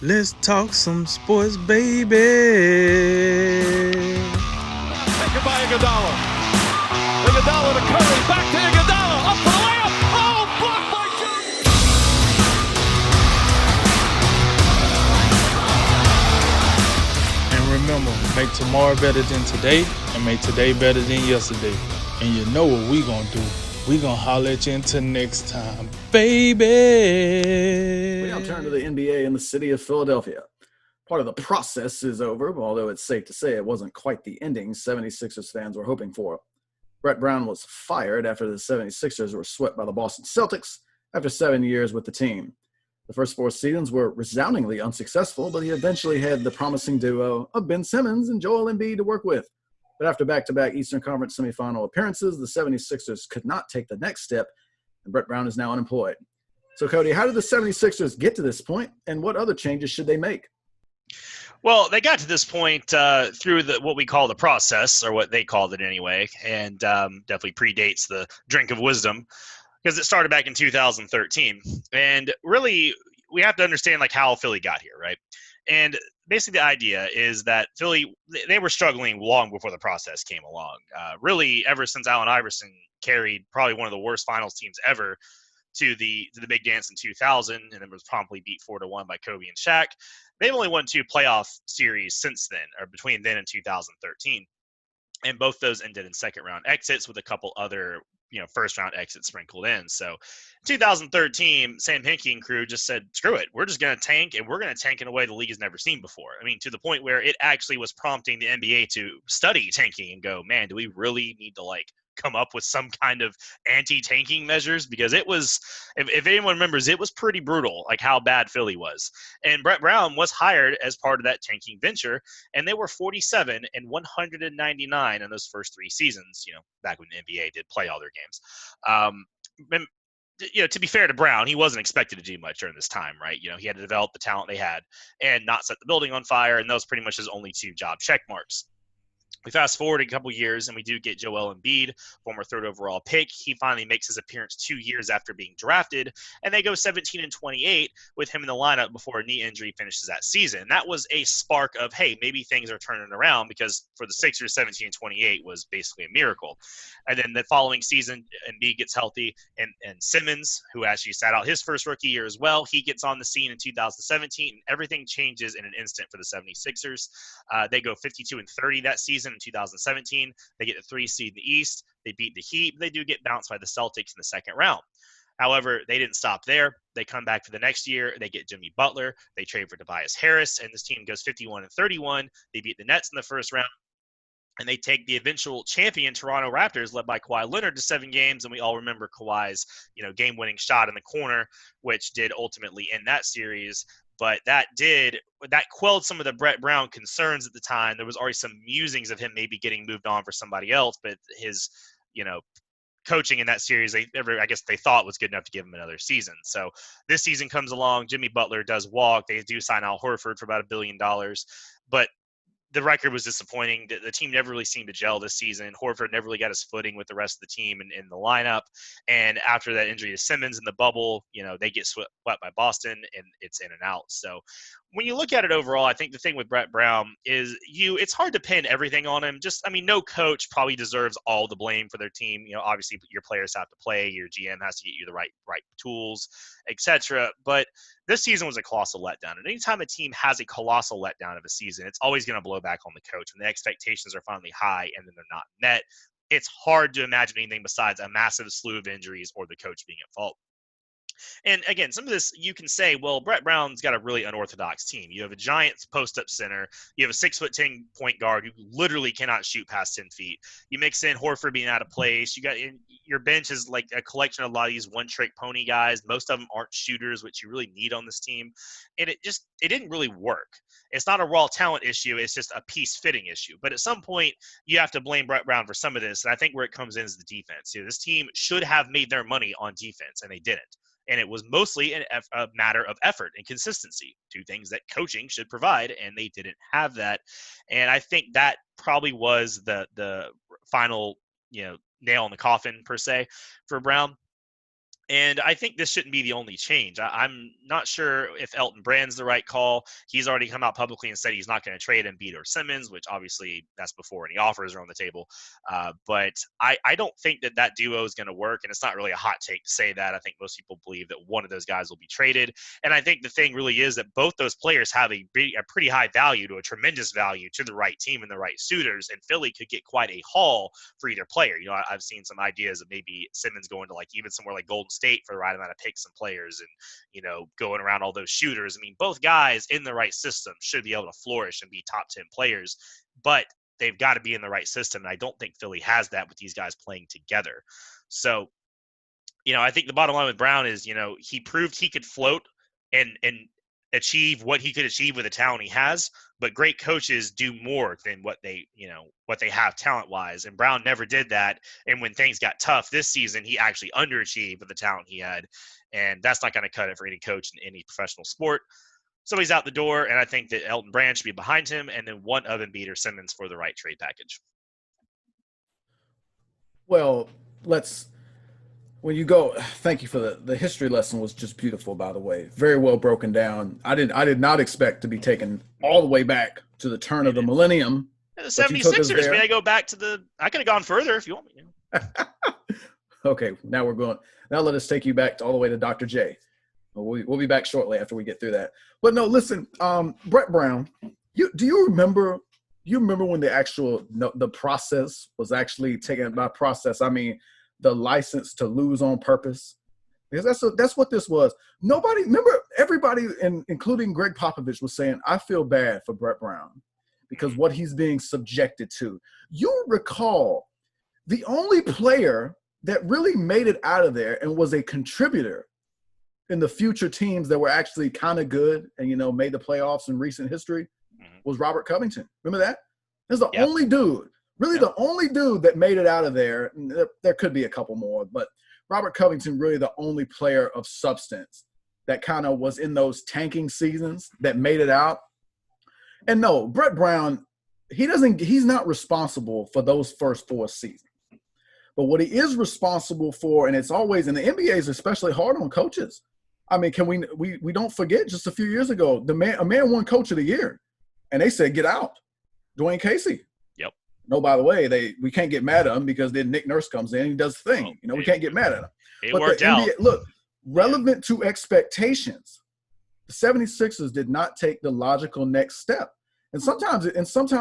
Let's talk some sports, baby. Taken by Iguodala. Iguodala to Curry. Back to Iguodala. Up for the layup. Oh, blocked by Jones. And remember, make tomorrow better than today, and make today better than yesterday. And you know what we gonna do. We gonna holler at you until next time, baby. We now turn to the NBA in the city of Philadelphia. Part of the process is over, although it's safe to say it wasn't quite the ending 76ers fans were hoping for. Brett Brown was fired after the 76ers were swept by the Boston Celtics after 7 years with the team. The first 4 seasons were resoundingly unsuccessful, but he eventually had the promising duo of Ben Simmons and Joel Embiid to work with. But after back-to-back Eastern Conference semifinal appearances, the 76ers could not take the next step, and Brett Brown is now unemployed. So, Cody, how did the 76ers get to this point, and what other changes should they make? Well, they got to this point through what we call the process, or what they called it anyway, and definitely predates the drink of wisdom because it started back in 2013. And really, we have to understand like how Philly got here, right? And basically, the idea is that Philly, they were struggling long before the process came along. Really, ever since Allen Iverson carried probably one of the worst finals teams ever to the big dance in 2000, and then was promptly beat 4-1 by Kobe and Shaq. They've only won 2 playoff series since then, or between then and 2013, and both those ended in second round exits with a couple other first round exits sprinkled in. So 2013, Sam Hinkie and crew just said, screw it, we're just going to tank, and we're going to tank in a way the league has never seen before. I mean, to the point where it actually was prompting the NBA to study tanking and go, man, do we really need to come up with some kind of anti-tanking measures? Because it was, if anyone remembers, it was pretty brutal, like how bad Philly was. And Brett Brown was hired as part of that tanking venture, and they were 47 and 199 in those first 3 seasons, back when the NBA did play all their games. And, to be fair to Brown, he wasn't expected to do much during this time, right? He had to develop the talent they had and not set the building on fire, and that was pretty much his only 2 job check marks. We fast forward a couple years, and we do get Joel Embiid, former 3rd overall pick. He finally makes his appearance 2 years after being drafted, and they go 17-28 with him in the lineup before a knee injury finishes that season. That was a spark of, hey, maybe things are turning around, because for the Sixers, 17-28 was basically a miracle. And then the following season, Embiid gets healthy, and Simmons, who actually sat out his first rookie year as well, he gets on the scene in 2017, and everything changes in an instant for the 76ers. They go 52-30 that season. In 2017, they get the 3 seed in the East. They beat the Heat. They do get bounced by the Celtics in the second round. However, they didn't stop there. They come back for the next year. They get Jimmy Butler. They trade for Tobias Harris, and this team goes 51-31. They beat the Nets in the first round, and they take the eventual champion Toronto Raptors, led by Kawhi Leonard, to 7 games. And we all remember Kawhi's, game-winning shot in the corner, which did ultimately end that series. But that quelled some of the Brett Brown concerns at the time. There was already some musings of him maybe getting moved on for somebody else, but his, coaching in that series, I guess they thought was good enough to give him another season. So this season comes along. Jimmy Butler does walk. They do sign Al Horford for about $1 billion, but the record was disappointing. The team never really seemed to gel this season. Horford never really got his footing with the rest of the team in the lineup. And after that injury to Simmons in the bubble, they get swept by Boston, and it's in and out. So when you look at it overall, I think the thing with Brett Brown is it's hard to pin everything on him. No coach probably deserves all the blame for their team. Obviously your players have to play, your GM has to get you the right tools, etc. But this season was a colossal letdown. And anytime a team has a colossal letdown of a season, it's always going to blow back on the coach. When the expectations are finally high and then they're not met, it's hard to imagine anything besides a massive slew of injuries or the coach being at fault. And again, some of this you can say, well, Brett Brown's got a really unorthodox team. You have a giant post-up center. You have a 6'10" point guard who literally cannot shoot past 10 feet. You mix in Horford being out of place. You got your bench is like a collection of a lot of these one-trick pony guys. Most of them aren't shooters, which you really need on this team. And it didn't really work. It's not a raw talent issue. It's just a piece fitting issue. But at some point, you have to blame Brett Brown for some of this. And I think where it comes in is the defense. This team should have made their money on defense, and they didn't. And it was mostly a matter of effort and consistency, 2 things that coaching should provide, and they didn't have that. And I think that probably was the final, nail in the coffin, per se, for Brown. And I think this shouldn't be the only change. I'm not sure if Elton Brand's the right call. He's already come out publicly and said he's not going to trade Embiid or Simmons, which obviously that's before any offers are on the table. But I don't think that duo is going to work. And it's not really a hot take to say that. I think most people believe that one of those guys will be traded. And I think the thing really is that both those players have a pretty high value to a tremendous value to the right team and the right suitors. And Philly could get quite a haul for either player. I've seen some ideas of maybe Simmons going to even somewhere like Golden State for the right amount of picks and players and, going around all those shooters. I mean, both guys in the right system should be able to flourish and be top 10 players, but they've got to be in the right system. And I don't think Philly has that with these guys playing together. So, I think the bottom line with Brown is, he proved he could float and achieve what he could achieve with the talent he has, but great coaches do more than what they have talent wise. And Brown never did that. And when things got tough this season, he actually underachieved with the talent he had. And that's not going to cut it for any coach in any professional sport. So he's out the door. And I think that Elton Brand should be behind him. And then one of Embiid or Simmons for the right trade package. Well, when you go, thank you for the history lesson was just beautiful, by the way. Very well broken down. I did not expect to be taken all the way back to the turn of the millennium. The 76ers, may I go back to I could have gone further if you want me to. Okay, now let us take you back all the way to Dr. J. We'll be back shortly after we get through that. But no, listen, Brett Brown, do you remember when the process was actually taken? By process, I mean the license to lose on purpose, because that's what this was. Everybody, including Greg Popovich, was saying, I feel bad for Brett Brown because what he's being subjected to. You recall the only player that really made it out of there and was a contributor in the future teams that were actually kind of good and, made the playoffs in recent history was Robert Covington. Remember that? That's the only dude. Really, the only dude that made it out of there. There could be a couple more, but Robert Covington really the only player of substance that kind of was in those tanking seasons that made it out. And no, Brett Brown, he's not responsible for those first 4 seasons. But what he is responsible for, and it's always, and the NBA is especially hard on coaches. I mean, we don't forget just a few years ago, a man won Coach of the Year, and they said, get out. Dwayne Casey. No, by the way, we can't get mad at him because then Nick Nurse comes in and he does the thing. We can't get mad at him. It worked out. Look, relevant to expectations, the 76ers did not take the logical next step. And sometimes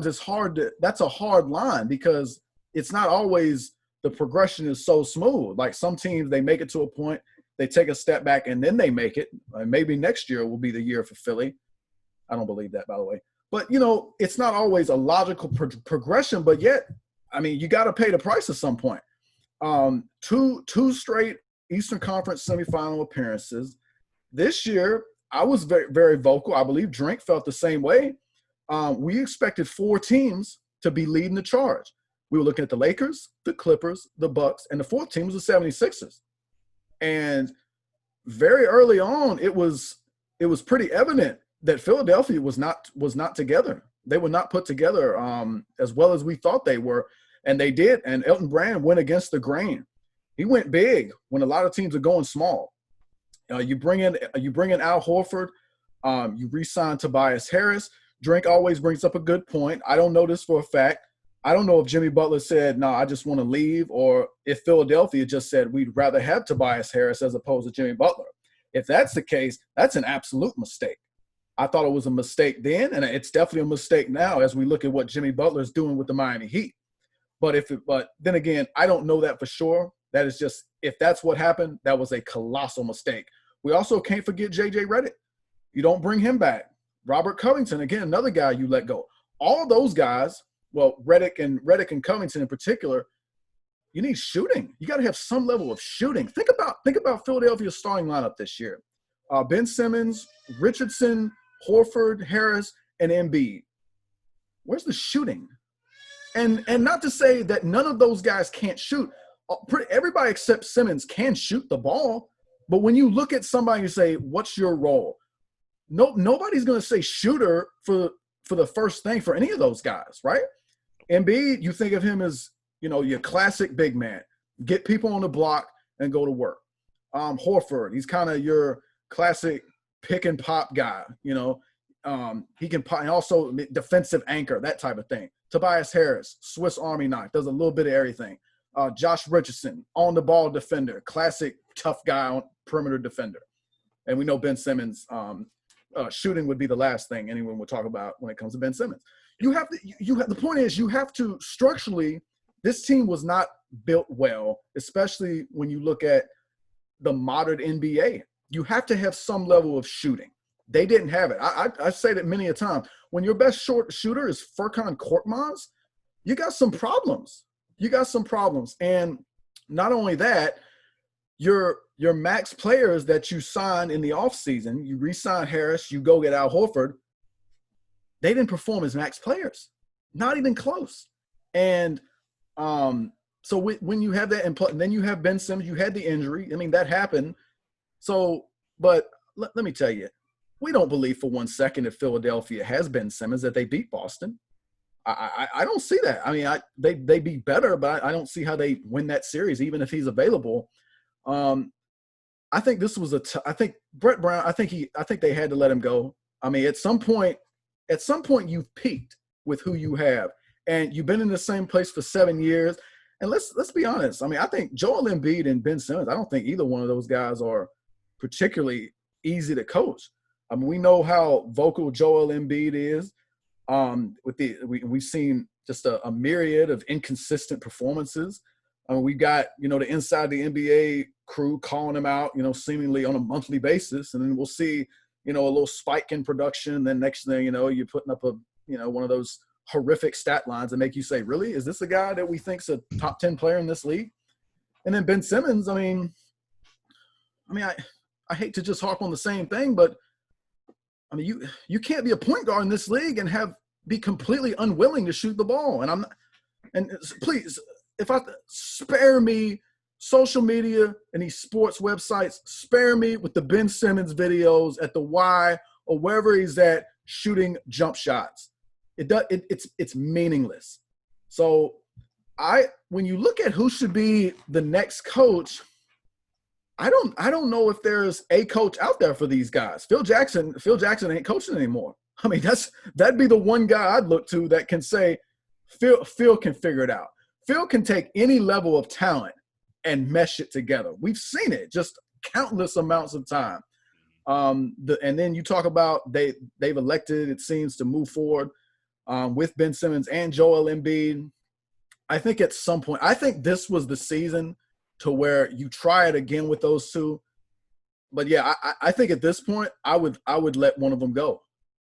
it's hard that's a hard line because it's not always the progression is so smooth. Like some teams, they make it to a point, they take a step back and then they make it. Maybe next year will be the year for Philly. I don't believe that, by the way. But, it's not always a logical progression, but yet, I mean, you got to pay the price at some point. Two straight Eastern Conference semifinal appearances. This year, I was very, very vocal. I believe Drink felt the same way. We expected 4 teams to be leading the charge. We were looking at the Lakers, the Clippers, the Bucks, and the 4th team was the 76ers. And very early on, it was pretty evident that Philadelphia was not together. They were not put together as well as we thought they were, and they did. And Elton Brand went against the grain. He went big when a lot of teams are going small. You bring in Al Horford. You re-sign Tobias Harris. Drink always brings up a good point. I don't know this for a fact. I don't know if Jimmy Butler said, no, I just want to leave, or if Philadelphia just said we'd rather have Tobias Harris as opposed to Jimmy Butler. If that's the case, that's an absolute mistake. I thought it was a mistake then, and it's definitely a mistake now as we look at what Jimmy Butler is doing with the Miami Heat. But then again, I don't know that for sure. That is just, if that's what happened, that was a colossal mistake. We also can't forget J.J. Redick. You don't bring him back. Robert Covington, again, another guy you let go. All of those guys, well, Redick and Covington in particular, you need shooting. You got to have some level of shooting. Think about Philadelphia's starting lineup this year. Ben Simmons, Richardson, Horford, Harris, and Embiid. Where's the shooting? And not to say that none of those guys can't shoot. Everybody except Simmons can shoot the ball. But when you look at somebody and say, what's your role? Nobody's going to say shooter for the first thing for any of those guys, right? Embiid, you think of him as, your classic big man. Get people on the block and go to work. Horford, he's kind of your classic pick and pop guy. He can pop, and also defensive anchor, that type of thing. Tobias Harris, Swiss Army knife, does a little bit of everything. Josh Richardson, on the ball defender, classic tough guy on perimeter defender. And we know Ben Simmons, shooting would be the last thing anyone would talk about when it comes to Ben Simmons. The point is, you have to structurally, this team was not built well, especially when you look at the modern NBA. You have to have some level of shooting. They didn't have it. I say that many a time. When your best short shooter is Furkan Korkmaz, you got some problems. And not only that, your max players that you signed in the offseason, you re-sign Harris, you go get Al Horford, they didn't perform as max players. Not even close. And so when you have that, and then you have Ben Simmons, you had the injury. I mean, that happened. So, but let me tell you, we don't believe for 1 second if Philadelphia has Ben Simmons that they beat Boston. I don't see that. I mean, they be better, but I don't see how they win that series, even if he's available. I think this was I think Brett Brown, I think they had to let him go. I mean, at some point you've peaked with who you have, and you've been in the same place for 7 years. And let's be honest. I mean, I think Joel Embiid and Ben Simmons, I don't think either one of those guys are particularly easy to coach. I mean, we know how vocal Joel Embiid is. We've seen just a myriad of inconsistent performances. We got, the inside the NBA crew calling him out, seemingly on a monthly basis. And then we'll see, a little spike in production. Then next thing you're putting up one of those horrific stat lines that make you say, really? Is this a guy that we think's a top 10 player in this league? And then Ben Simmons, I hate to just harp on the same thing, but I mean, you can't be a point guard in this league and be completely unwilling to shoot the ball. And please, spare me social media and these sports websites, spare me with the Ben Simmons videos at the Y or wherever he's at shooting jump shots. It's meaningless. So when you look at who should be the next coach, I don't know if there's a coach out there for these guys. Phil Jackson ain't coaching anymore. I mean, that'd be the one guy I'd look to that can say Phil can figure it out. Phil can take any level of talent and mesh it together. We've seen it just countless amounts of time. And then you talk about they've elected, it seems, to move forward with Ben Simmons and Joel Embiid. I think at some point, I think this was the season to where you try it again with those two. But yeah, I think at this point, I would let one of them go.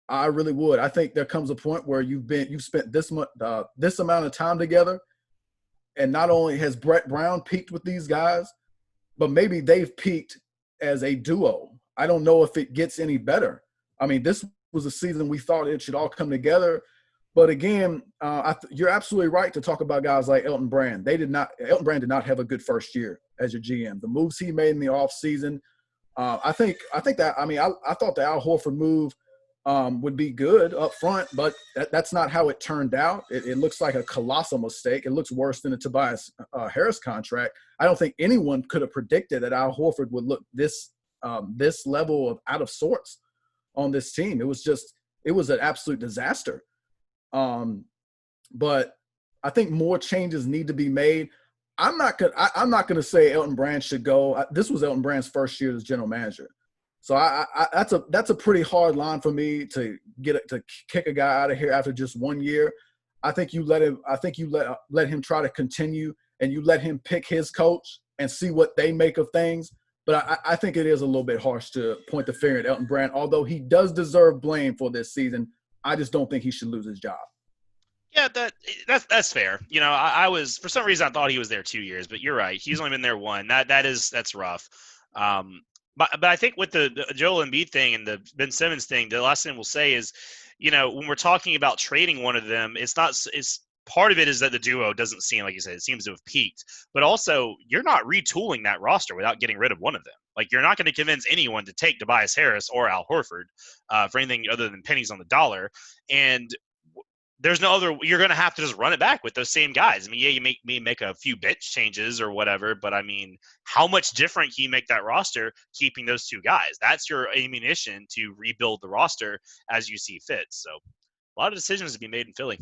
I really would. I think there comes a point where you've spent this amount of time together, and not only has Brett Brown peaked with these guys, but maybe they've peaked as a duo. I don't know if it gets any better. I mean, this was a season we thought it should all come together. But again, you're absolutely right to talk about guys like Elton Brand. Elton Brand did not have a good first year as your GM. The moves he made in the offseason, I thought the Al Horford move would be good up front, but that's not how it turned out. It looks like a colossal mistake. It looks worse than the Tobias Harris contract. I don't think anyone could have predicted that Al Horford would look this level of out of sorts on this team. It was an absolute disaster. But I think more changes need to be made. I'm not gonna say Elton Brand should go. This was Elton Brand's first year as general manager, so that's a pretty hard line for me to kick a guy out of here after just 1 year. I think you let him. I think you let him try to continue, and you let him pick his coach and see what they make of things. But I think it is a little bit harsh to point the finger at Elton Brand, although he does deserve blame for this season. I just don't think he should lose his job. Yeah, that's fair. I was, for some reason, I thought he was there 2 years, but you're right. He's only been there one. That's rough. But I think with the Joel Embiid thing and the Ben Simmons thing, the last thing we'll say is, when we're talking about trading one of them, it's part of it is that the duo doesn't seem, like you said, it seems to have peaked. But also, you're not retooling that roster without getting rid of one of them. Like, you're not going to convince anyone to take Tobias Harris or Al Horford for anything other than pennies on the dollar. And there's no other. You're going to have to just run it back with those same guys. I mean, yeah, you make a few bench changes or whatever, but I mean, how much different can you make that roster keeping those two guys? That's your ammunition to rebuild the roster as you see fit. So, a lot of decisions to be made in Philly.